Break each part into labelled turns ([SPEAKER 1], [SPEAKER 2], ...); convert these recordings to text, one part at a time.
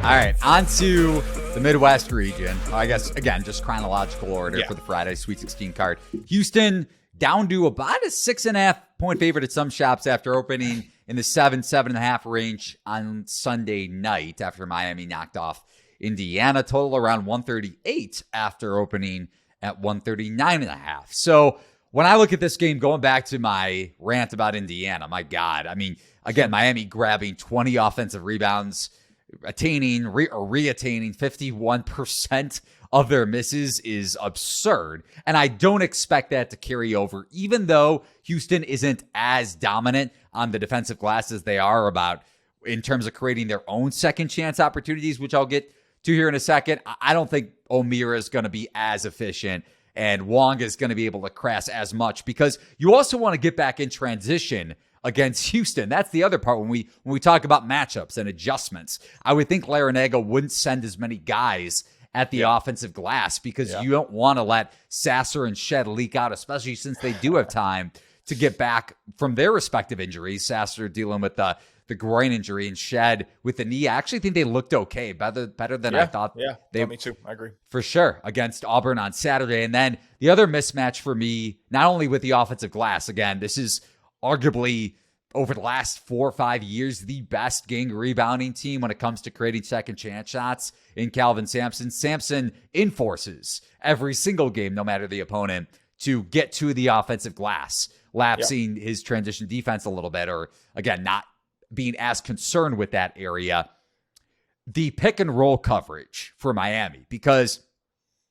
[SPEAKER 1] All right, on to the Midwest region. I guess, again, just chronological order for the Friday Sweet 16 card. Houston down to about a 6.5-point favorite at some shops after opening in the 7.5 range on Sunday night after Miami knocked off Indiana. Total around 138 after opening at 139.5. So when I look at this game, going back to my rant about Indiana, my God, I mean, again, Miami grabbing 20 offensive rebounds, attaining or re-attaining 51% of their misses is absurd. And I don't expect that to carry over, even though Houston isn't as dominant on the defensive glass as they are about in terms of creating their own second chance opportunities, which I'll get to here in a second. I don't think O'Meara is going to be as efficient and Wong is going to be able to crash as much, because you also want to get back in transition against Houston. That's the other part when we talk about matchups and adjustments. I would think Larinaga wouldn't send as many guys at the offensive glass because you don't want to let Sasser and Shed leak out, especially since they do have time to get back from their respective injuries. Sasser dealing with the groin injury and Shed with the knee. I actually think they looked okay, better than I thought.
[SPEAKER 2] Yeah, me too. I agree.
[SPEAKER 1] For sure, against Auburn on Saturday. And then the other mismatch for me, not only with the offensive glass, again, this is arguably over the last 4 or 5 years, the best gang rebounding team when it comes to creating second chance shots in Calvin Sampson. Sampson enforces every single game, no matter the opponent, to get to the offensive glass, lapsing his transition defense a little bit, or again, not being as concerned with that area. The pick and roll coverage for Miami, because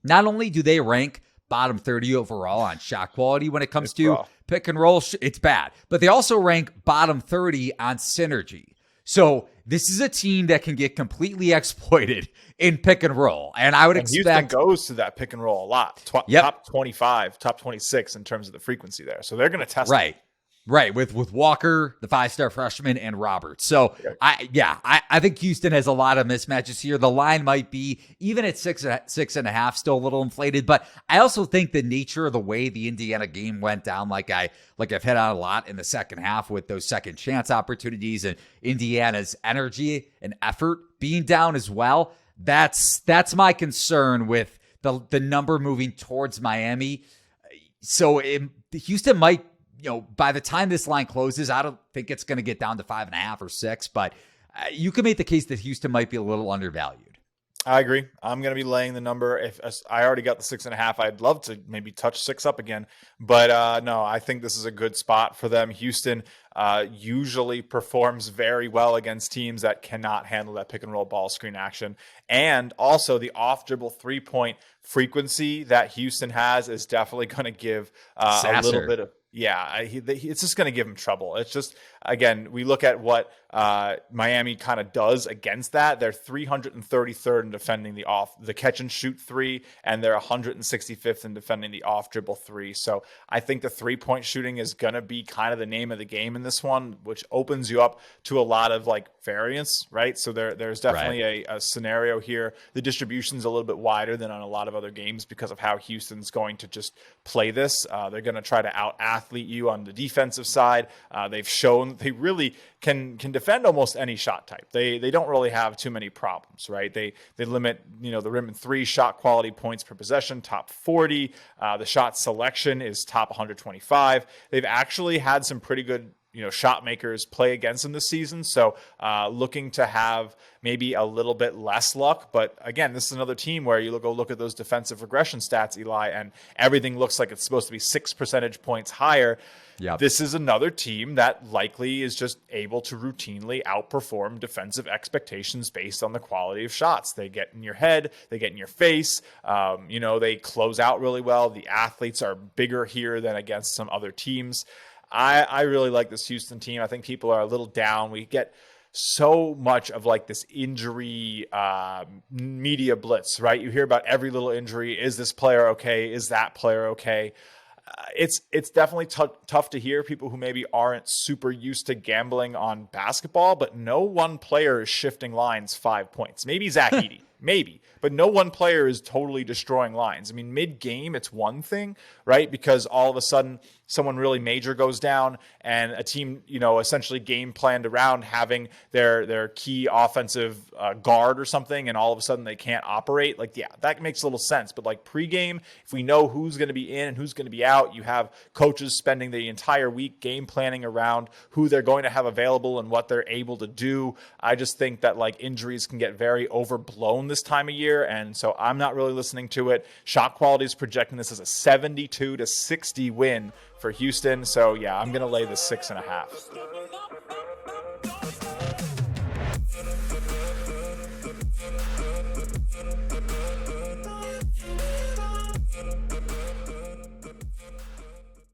[SPEAKER 1] not only do they rank bottom 30 overall on shot quality when it comes to pick and roll, it's bad, but they also rank bottom 30 on synergy. So this is a team that can get completely exploited in pick and roll. And I would expect
[SPEAKER 2] Houston goes to that pick and roll a lot. Top 25, top 26 in terms of the frequency there. So they're going to test it.
[SPEAKER 1] Right, with Walker, the 5-star freshman, and Roberts. So, I think Houston has a lot of mismatches here. The line might be, even at 6.5, still a little inflated. But I also think the nature of the way the Indiana game went down, like I've hit on a lot in the second half with those second chance opportunities and Indiana's energy and effort being down as well. That's my concern with the number moving towards Miami. So Houston might, by the time this line closes, I don't think it's going to get down to 5.5 or 6, but you can make the case that Houston might be a little undervalued.
[SPEAKER 2] I agree. I'm going to be laying the number. If I already got the 6.5, I'd love to maybe touch 6 up again. But no, I think this is a good spot for them. Houston usually performs very well against teams that cannot handle that pick and roll ball screen action. And also the off dribble 3-point frequency that Houston has is definitely going to give a little bit of, it's just going to give him trouble. It's just, again, we look at what Miami kind of does against that. They're 333rd in defending the catch and shoot 3, and they're 165th in defending the off dribble 3. So I think the 3-point shooting is going to be kind of the name of the game in this one, which opens you up to a lot of variance, right? So there's definitely a scenario here. The distribution's a little bit wider than on a lot of other games because of how Houston's going to just play this. They're going to try to out-athlete you on the defensive side. They've shown that they really can defend almost any shot type. They don't really have too many problems, right? They limit the rim and 3 shot quality points per possession, top 40. The shot selection is top 125. They've actually had some pretty good shot makers play against them this season. So looking to have maybe a little bit less luck. But again, this is another team where you go look at those defensive regression stats, Eli, and everything looks like it's supposed to be 6 percentage points higher. Yep. This is another team that likely is just able to routinely outperform defensive expectations based on the quality of shots. They get in your head, they get in your face, they close out really well. The athletes are bigger here than against some other teams. I really like this Houston team. I think people are a little down. We get so much of this injury media blitz, right? You hear about every little injury. Is this player okay? Is that player okay? It's definitely tough to hear people who maybe aren't super used to gambling on basketball, but no one player is shifting lines 5 points. Maybe Zach Edey. maybe. But no one player is totally destroying lines. I mean, mid-game, it's one thing, right? Because all of a sudden, someone really major goes down and a team, essentially game planned around having their key offensive guard or something, and all of a sudden they can't operate. Like, yeah, that makes a little sense. But like pregame, if we know who's going to be in and who's going to be out, you have coaches spending the entire week game planning around who they're going to have available and what they're able to do. I just think that like injuries can get very overblown this time of year, and so I'm not really listening to it. Shot Quality is projecting this as a 72-60 win for Houston. So yeah, I'm going to lay the 6.5.